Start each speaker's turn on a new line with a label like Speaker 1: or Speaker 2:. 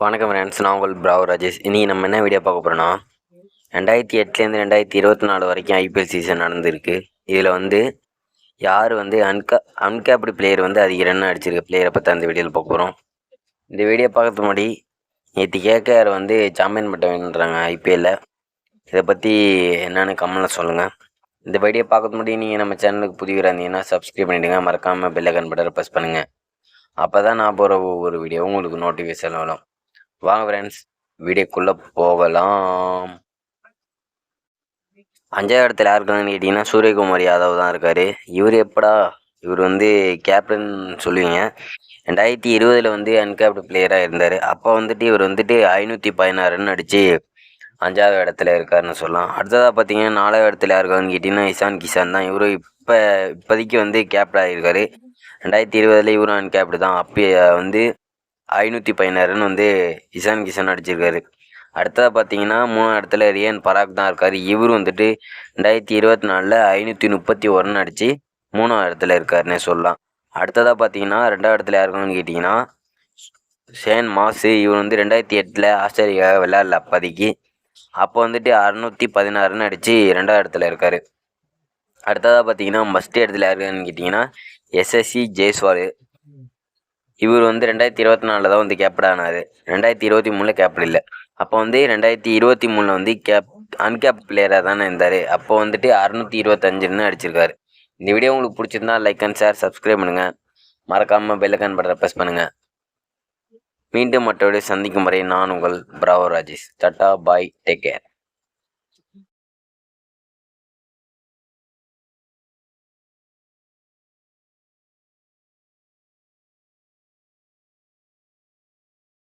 Speaker 1: வணக்கம் ஃப்ரெண்ட்ஸ், நான் உங்கள் பிராவோ ராஜேஷ். இன்றைக்கி நம்ம என்ன வீடியோ பார்க்க போகிறோன்னா 2008 2024 வரைக்கும் ஐபிஎல் சீசன் நடந்திருக்கு. இதில் வந்து யார் வந்து அன்கேப்டு பிளேயர் வந்து அதிக ரன் அடிச்சிருக்க பிளேயரை பற்றி அந்த வீடியோவில் பார்க்க போகிறோம். இந்த வீடியோ பார்க்கறதுக்கு முன்னாடி நேற்று கேகேஆர் வந்து சாம்பியன் பட்டம் வேணுன்றாங்க ஐபிஎல்லில். இதை பற்றி என்னென்னு கமெண்ட்டில் சொல்லுங்கள். இந்த வீடியோ பார்க்கறதுக்கு முன்னாடி நீங்கள் நம்ம சேனலுக்கு புதியவராக இருந்தீங்கன்னா சப்ஸ்கிரைப் பண்ணிவிடுங்க. மறக்காமல் பெல் ஐகான் பட்டனை ப்ரெஸ் பண்ணுங்கள். அப்போ தான் நான் போகிற ஒவ்வொரு வீடியோ உங்களுக்கு நோட்டிஃபிகேஷன் வரும். வாங்க ஃப்ரெண்ட்ஸ், வீடியோக்குள்ளே போகலாம். 5வது இடத்துல யாருக்குன்னு கேட்டிங்கன்னா சூரியகுமார் யாதவ் தான் இருக்கார். இவர் வந்து கேப்டன் சொல்லுவீங்க. 2020 வந்து அன்கேப்டு பிளேயராக இருந்தார். அப்போ வந்துட்டு இவர் வந்துட்டு 516 ரன் அடித்து 5வது இடத்துல இருக்காருன்னு சொல்லலாம். அடுத்ததாக பார்த்தீங்கன்னா 4வது இடத்துல யாருக்கான்னு கேட்டிங்கன்னா இஷான் கிஷான் தான். இவர் இப்போதைக்கு வந்து கேப்டன் ஆகியிருக்காரு. 2020 இவரும் அன்கேப்டு தான். அப்போ வந்து 516 ரன் வந்து இஷான் கிஷான் அடிச்சிருக்காரு. அடுத்ததாக பார்த்தீங்கன்னா 3வது இடத்துல ரியான் பராக் தான் இருக்கார். இவர் வந்துட்டு 2024 531 ரன் அடித்து 3வது இடத்துல இருக்காருன்னே சொல்லலாம். அடுத்ததாக பார்த்தீங்கன்னா 2வது இடத்துல யாருக்குன்னு கேட்டிங்கன்னா ஷேன் மாஸு. இவர் வந்து 2008 ஆஸ்திரேலியாவை விளையாடல அப்போதைக்கு. அப்போ வந்துட்டு 616 ரன் அடித்து 2வது இடத்துல இருக்கார். அடுத்ததாக பார்த்தீங்கன்னா ஃபஸ்ட்டு இடத்துல யாருக்குன்னு கேட்டிங்கன்னா எஸ்எஸ்சி ஜெய்ஸ்வால். இவர் வந்து 2024 தான் வந்து கேப்டன் ஆனார். 2023 கேப்டன் இல்லை. அப்போ வந்து 2023 வந்து அன்கேப் பிளேயராக தானே இருந்தார். அப்போ வந்துட்டு 625 ரன் அடிச்சிருக்காரு. இந்த வீடியோ உங்களுக்கு பிடிச்சிருந்தா லைக் அண்ட் ஷேர், சப்ஸ்கிரைப் பண்ணுங்கள். மறக்காமல் பெல் ஐகான் பட்டனை ப்ரெஸ் பண்ணுங்கள். மீண்டும் மற்றவரை சந்திக்கும் வரை நான் உங்கள் பிராவோ ராஜேஷ். டாடா, பாய், டேக் கேர்.